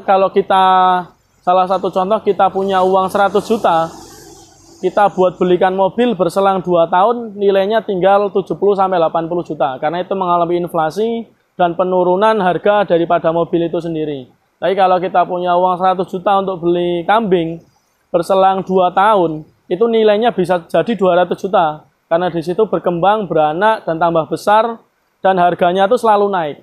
Kalau kita, salah satu contoh, kita punya uang 100 juta, kita buat belikan mobil berselang 2 tahun, nilainya tinggal 70-80 juta. Karena itu mengalami inflasi dan penurunan harga daripada mobil itu sendiri. Tapi kalau kita punya uang 100 juta untuk beli kambing, berselang 2 tahun, itu nilainya bisa jadi 200 juta. Karena di situ berkembang, beranak, dan tambah besar, dan harganya itu selalu naik.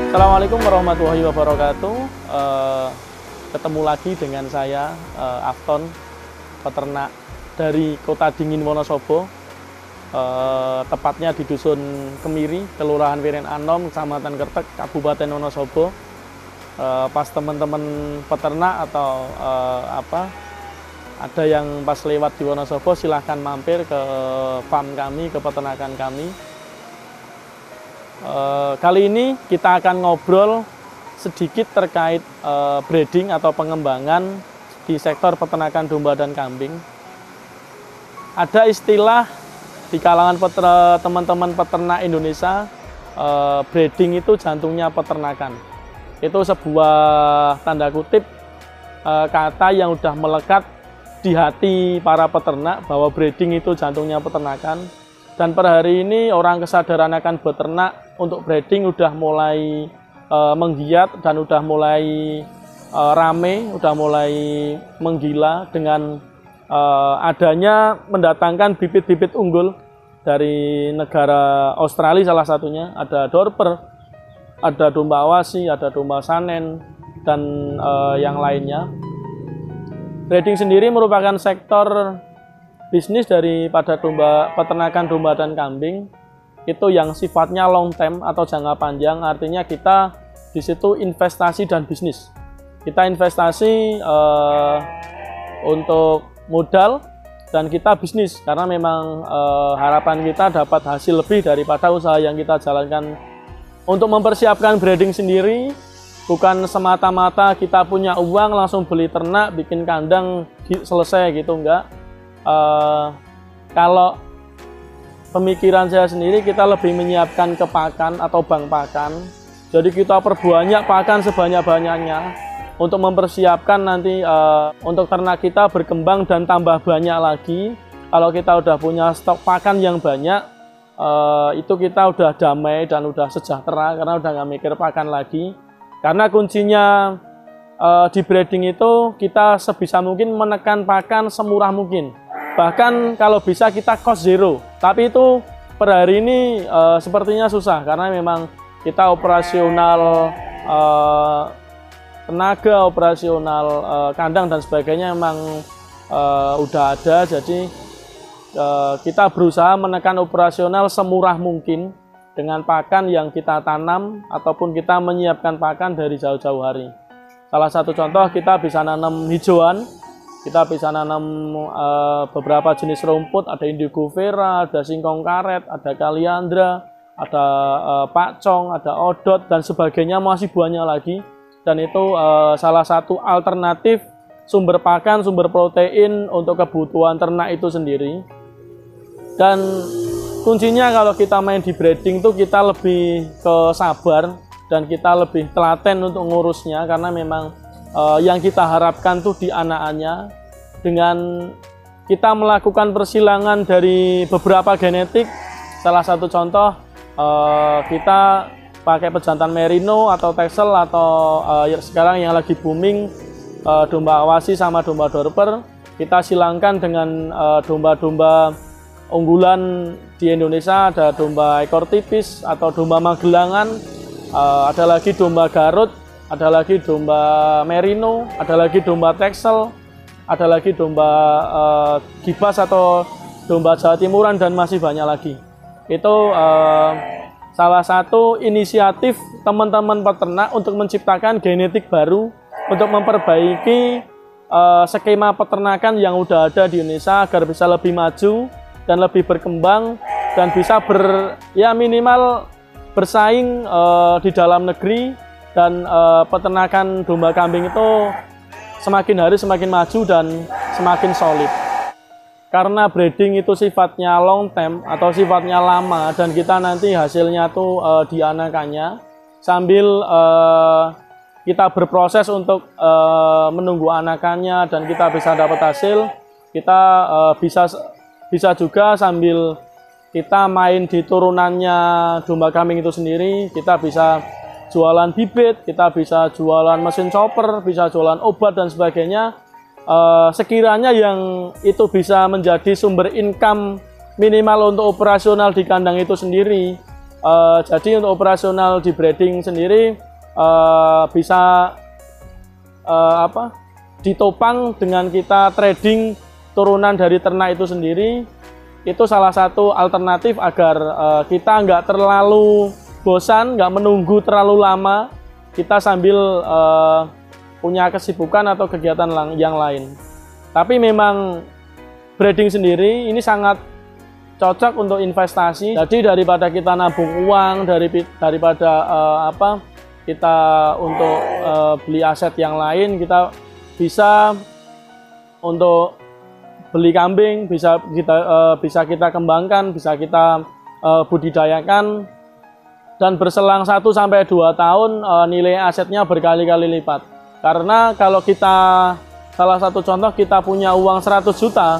Assalamualaikum warahmatullahi wabarakatuh. Ketemu lagi dengan saya, Afton, peternak dari Kota Dingin, Wonosobo. Tepatnya di Dusun Kemiri, Kelurahan Wiren Anom, Kecamatan Kertek, Kabupaten Wonosobo. Pas teman-teman peternak atau ada yang pas lewat di Wonosobo, silahkan mampir ke farm kami, ke peternakan kami. Kali ini kita akan ngobrol sedikit terkait breeding atau pengembangan di sektor peternakan domba dan kambing. Ada istilah di kalangan teman-teman peternak Indonesia, breeding itu jantungnya peternakan. Itu sebuah tanda kutip kata yang udah melekat di hati para peternak bahwa breeding itu jantungnya peternakan. Dan per hari ini orang kesadaran akan beternak untuk breeding udah mulai menggiat dan udah mulai rame, udah mulai menggila dengan adanya mendatangkan bibit-bibit unggul dari negara Australia salah satunya. Ada Dorper, ada domba Awasi, ada domba Sanen, dan yang lainnya. Breeding sendiri merupakan sektor bisnis daripada peternakan domba dan kambing itu yang sifatnya long term atau jangka panjang. Artinya kita di situ investasi dan bisnis. Kita investasi untuk modal dan kita bisnis karena memang harapan kita dapat hasil lebih daripada usaha yang kita jalankan. Untuk mempersiapkan breeding sendiri bukan semata-mata kita punya uang langsung beli ternak, bikin kandang selesai gitu, enggak. Kalau pemikiran saya sendiri, kita lebih menyiapkan ke pakan atau bank pakan. Jadi kita perbanyak pakan sebanyak-banyaknya untuk mempersiapkan nanti untuk ternak kita berkembang dan tambah banyak lagi. Kalau kita udah punya stok pakan yang banyak, itu kita udah damai dan udah sejahtera karena udah nggak mikir pakan lagi. Karena kuncinya di breeding itu kita sebisa mungkin menekan pakan semurah mungkin. Bahkan kalau bisa kita cost zero, tapi itu per hari ini sepertinya susah karena memang kita operasional tenaga, operasional kandang dan sebagainya memang udah ada. Jadi kita berusaha menekan operasional semurah mungkin dengan pakan yang kita tanam ataupun kita menyiapkan pakan dari jauh-jauh hari. Salah satu contoh, kita bisa nanam hijauan. Kita bisa nanam beberapa jenis rumput, ada indigo vera, ada singkong karet, ada kaliandra, ada pakcong, ada odot, dan sebagainya, masih banyak lagi. Dan itu salah satu alternatif sumber pakan, sumber protein untuk kebutuhan ternak itu sendiri. Dan kuncinya kalau kita main di breeding itu kita lebih ke sabar dan kita lebih telaten untuk ngurusnya karena memang yang kita harapkan tuh di anakannya dengan kita melakukan persilangan dari beberapa genetik. Salah satu contoh kita pakai pejantan merino atau texel atau sekarang yang lagi booming domba Awasi sama domba Dorper. Kita silangkan dengan domba-domba unggulan di Indonesia, ada domba ekor tipis atau domba Magelangan, ada lagi domba Garut, ada lagi domba merino, ada lagi domba texel, ada lagi domba gibas atau domba Jawa Timuran, dan masih banyak lagi. Itu salah satu inisiatif teman-teman peternak untuk menciptakan genetik baru untuk memperbaiki skema peternakan yang udah ada di Indonesia agar bisa lebih maju dan lebih berkembang dan bisa minimal bersaing di dalam negeri, dan peternakan domba kambing itu semakin hari semakin maju dan semakin solid. Karena breeding itu sifatnya long term atau sifatnya lama, dan kita nanti hasilnya tuh di anakannya sambil kita berproses untuk menunggu anakannya dan kita bisa dapat hasil. Kita bisa juga sambil kita main di turunannya domba kambing itu sendiri, kita bisa jualan bibit, kita bisa jualan mesin chopper, bisa jualan obat dan sebagainya. Sekiranya yang itu bisa menjadi sumber income minimal untuk operasional di kandang itu sendiri. Jadi untuk operasional di breeding sendiri bisa ditopang dengan kita trading turunan dari ternak itu sendiri. Itu salah satu alternatif agar kita nggak terlalu bosan, nggak menunggu terlalu lama, kita sambil punya kesibukan atau kegiatan yang lain. Tapi memang breeding sendiri ini sangat cocok untuk investasi. Jadi daripada kita nabung uang, daripada kita untuk beli aset yang lain, kita bisa untuk beli kambing, bisa kita kembangkan, bisa kita budidayakan, dan berselang 1-2 tahun nilai asetnya berkali-kali lipat. Karena kalau kita, salah satu contoh, kita punya uang 100 juta,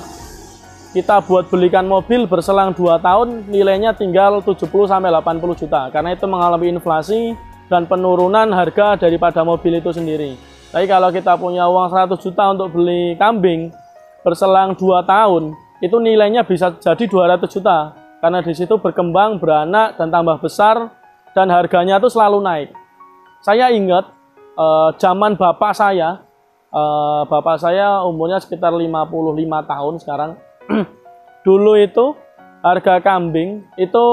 kita buat belikan mobil, berselang 2 tahun nilainya tinggal 70-80 juta, karena itu mengalami inflasi dan penurunan harga daripada mobil itu sendiri. Tapi kalau kita punya uang 100 juta untuk beli kambing, berselang 2 tahun itu nilainya bisa jadi 200 juta, karena di situ berkembang, beranak, dan tambah besar, dan harganya itu selalu naik. Saya ingat zaman bapak saya umurnya sekitar 55 tahun sekarang. Dulu itu harga kambing itu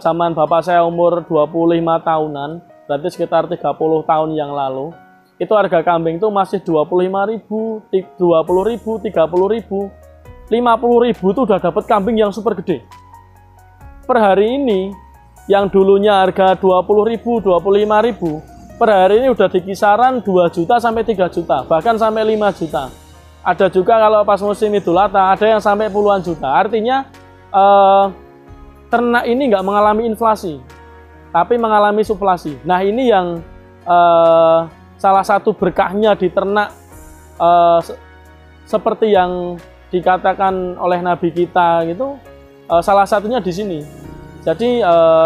zaman bapak saya umur 25 tahunan, berarti sekitar 30 tahun yang lalu, itu harga kambing itu masih 25.000, 20.000, 30.000, 50.000 itu udah dapat kambing yang super gede. Per hari ini yang dulunya harga 20.000, 25.000, per hari ini udah di kisaran 2 juta sampai 3 juta, bahkan sampai 5 juta. Ada juga kalau pas musim Idul Adha ada yang sampai puluhan juta. Artinya ternak ini nggak mengalami inflasi, tapi mengalami suplasi. Nah ini yang salah satu berkahnya di ternak, seperti yang dikatakan oleh Nabi kita gitu, salah satunya di sini. Jadi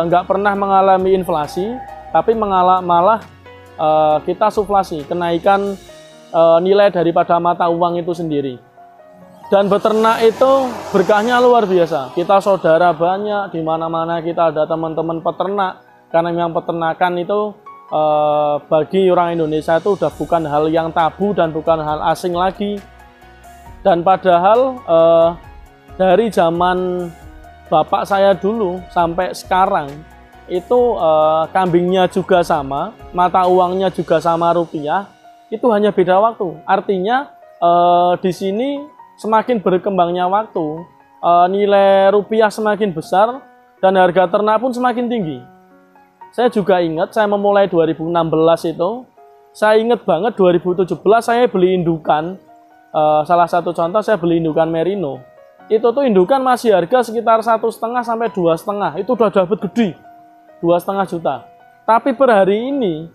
nggak pernah mengalami inflasi, tapi malah kita suflasi, kenaikan nilai daripada mata uang itu sendiri. Dan beternak itu berkahnya luar biasa. Kita saudara banyak, di mana-mana kita ada teman-teman peternak, karena memang peternakan itu bagi orang Indonesia itu udah bukan hal yang tabu dan bukan hal asing lagi. Dan padahal dari zaman bapak saya dulu sampai sekarang itu kambingnya juga sama, mata uangnya juga sama rupiah, itu hanya beda waktu. Artinya di sini semakin berkembangnya waktu, nilai rupiah semakin besar dan harga ternak pun semakin tinggi. Saya juga ingat, saya memulai 2016 itu, saya ingat banget 2017 saya beli indukan, salah satu contoh saya beli indukan merino. Itu tuh indukan masih harga sekitar 1,5 sampai 2,5, itu udah dapat gede. 2,5 juta. Tapi per hari ini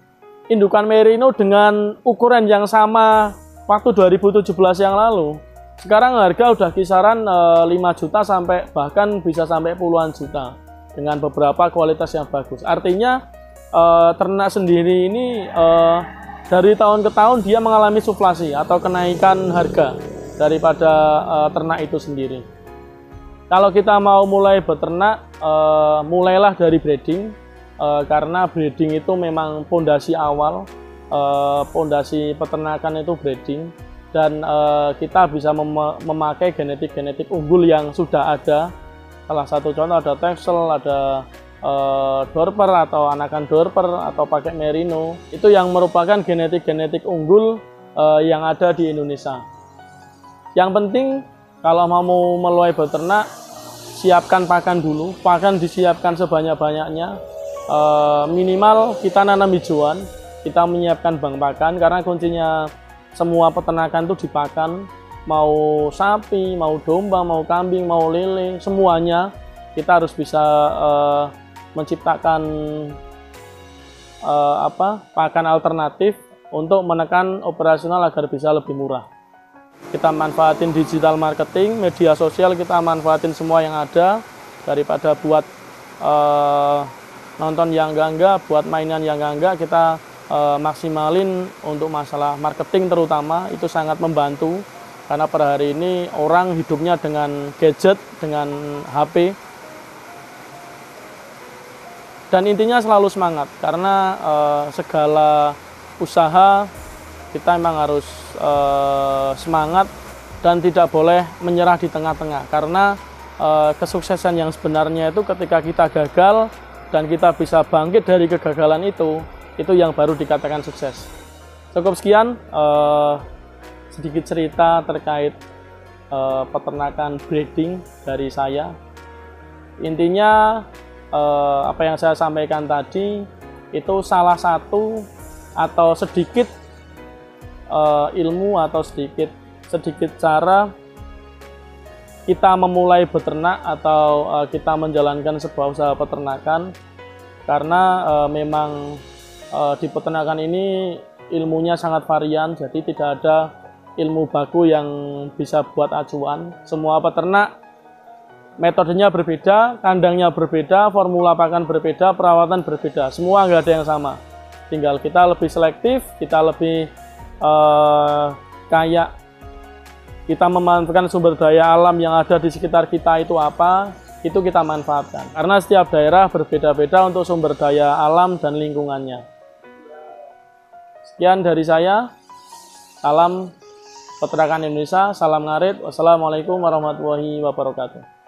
indukan merino dengan ukuran yang sama waktu 2017 yang lalu, sekarang harga udah kisaran 5 juta sampai bahkan bisa sampai puluhan juta dengan beberapa kualitas yang bagus. Artinya ternak sendiri ini dari tahun ke tahun dia mengalami suflasi atau kenaikan harga daripada ternak itu sendiri. Kalau kita mau mulai beternak, mulailah dari breeding, karena breeding itu memang pondasi awal, pondasi peternakan itu breeding, dan kita bisa memakai genetik-genetik unggul yang sudah ada. Salah satu contoh ada Texel, ada Dorper atau anakan Dorper atau pakai Merino, itu yang merupakan genetik-genetik unggul yang ada di Indonesia. Yang penting kalau mau meluai beternak, siapkan pakan dulu, pakan disiapkan sebanyak-banyaknya. Minimal kita nanam hijauan, kita menyiapkan bank pakan, karena kuncinya semua peternakan itu dipakan, mau sapi, mau domba, mau kambing, mau lele, semuanya kita harus bisa menciptakan pakan alternatif untuk menekan operasional agar bisa lebih murah. Kita manfaatin digital marketing, media sosial kita manfaatin semua yang ada, daripada buat nonton yang enggak, buat mainan yang enggak, kita maksimalin untuk masalah marketing terutama, itu sangat membantu. Karena per hari ini orang hidupnya dengan gadget, dengan HP. Dan intinya selalu semangat, karena segala usaha kita memang harus semangat dan tidak boleh menyerah di tengah-tengah. Karena kesuksesan yang sebenarnya itu ketika kita gagal dan kita bisa bangkit dari kegagalan itu yang baru dikatakan sukses. Cukup sekian sedikit cerita terkait peternakan breeding dari saya. Intinya apa yang saya sampaikan tadi itu salah satu atau sedikit ilmu atau sedikit cara kita memulai beternak atau kita menjalankan sebuah usaha peternakan. Karena memang di peternakan ini ilmunya sangat varian, jadi tidak ada ilmu baku yang bisa buat acuan. Semua peternak metodenya berbeda, kandangnya berbeda, formula pakan berbeda, perawatan berbeda, semua nggak ada yang sama. Tinggal kita lebih selektif, kita lebih kayak kita memanfaatkan sumber daya alam yang ada di sekitar kita itu apa, itu kita manfaatkan. Karena setiap daerah berbeda-beda untuk sumber daya alam dan lingkungannya. Sekian dari saya. Salam peternakan Indonesia, salam ngarit. Wassalamualaikum warahmatullahi wabarakatuh.